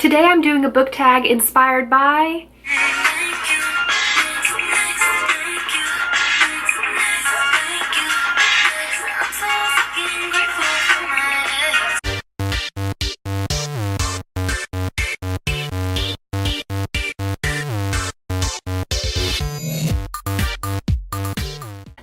Today I'm doing a book tag inspired by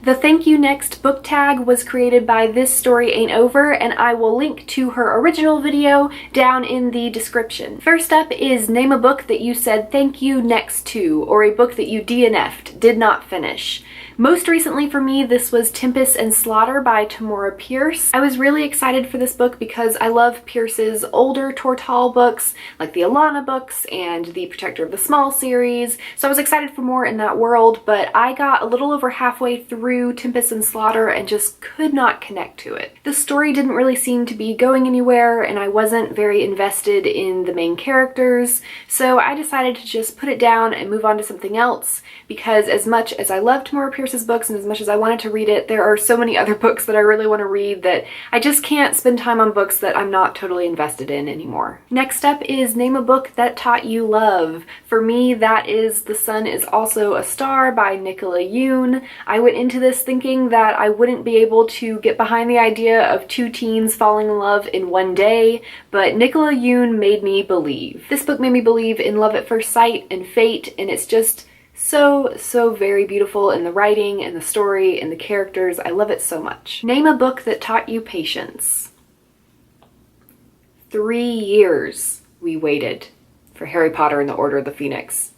The Thank You Next book tag was created by This Story Ain't Over, and I will link to her original video down in the description. First up is name a book that you said thank you next to, or a book that you DNF'd, did not finish. Most recently for me, this was Tempest and Slaughter by Tamora Pierce. I was really excited for this book because I love Pierce's older Tortall books, like the Alana books and the Protector of the Small series, so I was excited for more in that world, but I got a little over halfway through Tempest and Slaughter and just could not connect to it. The story didn't really seem to be going anywhere, and I wasn't very invested in the main characters, so I decided to just put it down and move on to something else, because as much as I love Tamora Pierce's books and as much as I wanted to read it, there are so many other books that I really want to read that I just can't spend time on books that I'm not totally invested in anymore. Next up is name a book that taught you love. For me, that is The Sun Is Also a Star by Nicola Yoon. I went into this thinking that I wouldn't be able to get behind the idea of two teens falling in love in one day, but Nicola Yoon made me believe. This book made me believe in love at first sight and fate, and it's just so very beautiful in the writing and the story and the characters. I love it so much. Name a book that taught you patience. 3 years we waited for Harry Potter and the Order of the Phoenix.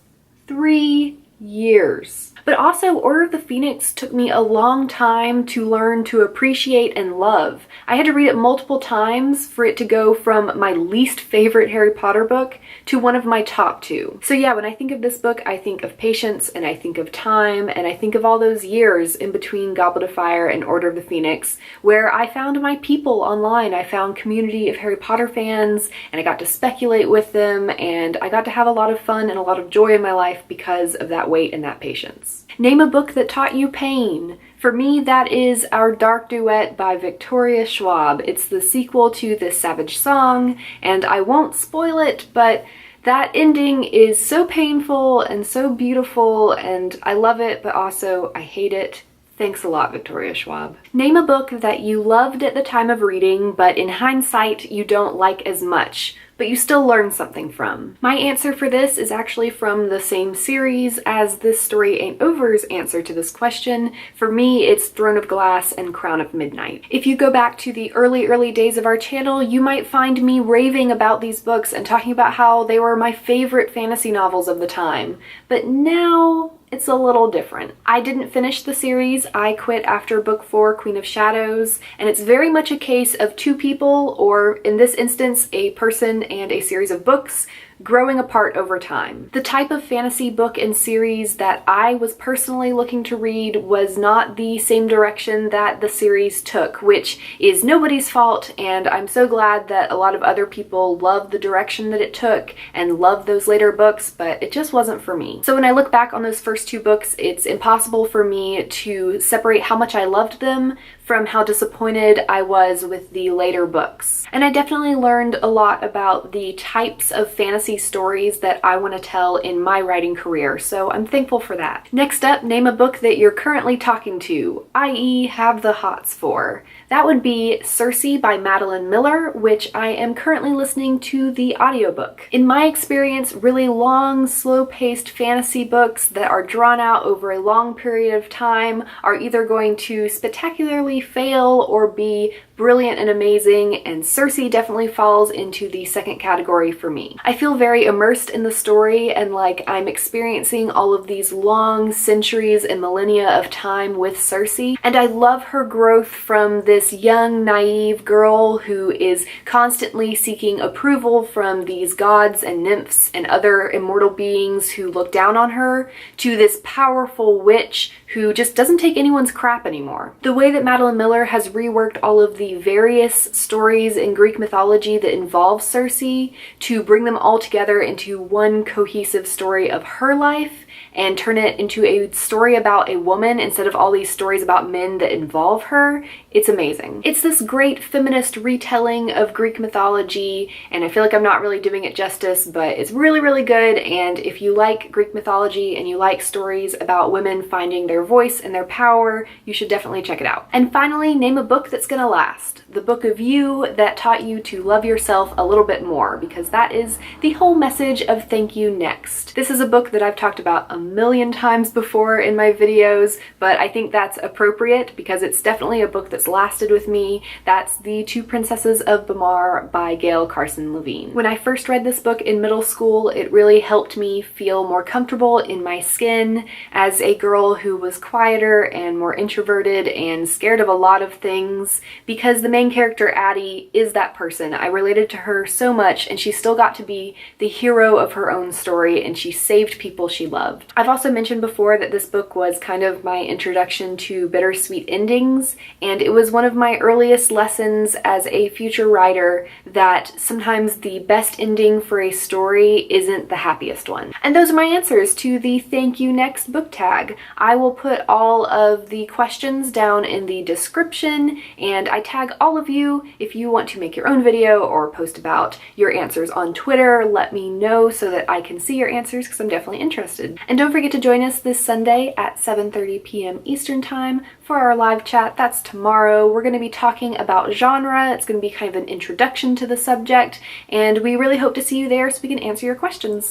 3 years. But also, Order of the Phoenix took me a long time to learn to appreciate and love. I had to read it multiple times for it to go from my least favorite Harry Potter book to one of my top 2. So yeah, when I think of this book, I think of patience, and I think of time, and I think of all those years in between Goblet of Fire and Order of the Phoenix, where I found my people online. I found community of Harry Potter fans, and I got to speculate with them, and I got to have a lot of fun and a lot of joy in my life because of that wait and that patience. Name a book that taught you pain. For me, that is Our Dark Duet by Victoria Schwab. It's the sequel to This Savage Song, and I won't spoil it, but that ending is so painful and so beautiful, and I love it, but also I hate it. Thanks a lot, Victoria Schwab. Name a book that you loved at the time of reading, but in hindsight you don't like as much, but you still learned something from. My answer for this is actually from the same series as This Story Ain't Over's answer to this question. For me, it's Throne of Glass and Crown of Midnight. If you go back to the early days of our channel, you might find me raving about these books and talking about how they were my favorite fantasy novels of the time. But now, it's a little different. I didn't finish the series. I quit after book 4, Queen of Shadows, and it's very much a case of two people, or in this instance, a person and a series of books, growing apart over time. The type of fantasy book and series that I was personally looking to read was not the same direction that the series took, which is nobody's fault, and I'm so glad that a lot of other people loved the direction that it took and loved those later books, but it just wasn't for me. So when I look back on those first 2 books, it's impossible for me to separate how much I loved them from how disappointed I was with the later books. And I definitely learned a lot about the types of fantasy stories that I want to tell in my writing career, so I'm thankful for that. Next up, name a book that you're currently talking to, i.e. have the hots for. That would be Circe by Madeline Miller, which I am currently listening to the audiobook. In my experience, really long, slow-paced fantasy books that are drawn out over a long period of time are either going to spectacularly fail or be brilliant and amazing, and Circe definitely falls into the second category for me. I feel very immersed in the story and like I'm experiencing all of these long centuries and millennia of time with Circe, and I love her growth from this young, naive girl who is constantly seeking approval from these gods and nymphs and other immortal beings who look down on her, to this powerful witch who just doesn't take anyone's crap anymore. The way that Madeline Miller has reworked all of the various stories in Greek mythology that involve Circe to bring them all together into one cohesive story of her life and turn it into a story about a woman instead of all these stories about men that involve her, it's amazing. It's this great feminist retelling of Greek mythology, and I feel like I'm not really doing it justice, but it's really, really good. And if you like Greek mythology and you like stories about women finding their voice and their power, you should definitely check it out. And finally, name a book that's gonna last. The book of you that taught you to love yourself a little bit more, because that is the whole message of Thank You Next. This is a book that I've talked about a million times before in my videos, but I think that's appropriate because it's definitely a book that's lasted with me. That's The Two Princesses of Bamar by Gail Carson Levine. When I first read this book in middle school, it really helped me feel more comfortable in my skin as a girl who was quieter and more introverted and scared of a lot of things, because the main character, Addie, is that person. I related to her so much, and she still got to be the hero of her own story, and she saved people she loved. I've also mentioned before that this book was kind of my introduction to bittersweet endings, and it was one of my earliest lessons as a future writer that sometimes the best ending for a story isn't the happiest one. And those are my answers to the Thank You Next book tag. I will put all of the questions down in the description, and I tag all of you if you want to make your own video or post about your answers on Twitter. Let me know so that I can see your answers, because I'm definitely interested. And don't forget to join us this Sunday at 7:30 p.m. Eastern Time for our live chat. That's tomorrow. We're going to be talking about genre. It's going to be kind of an introduction to the subject, and we really hope to see you there so we can answer your questions.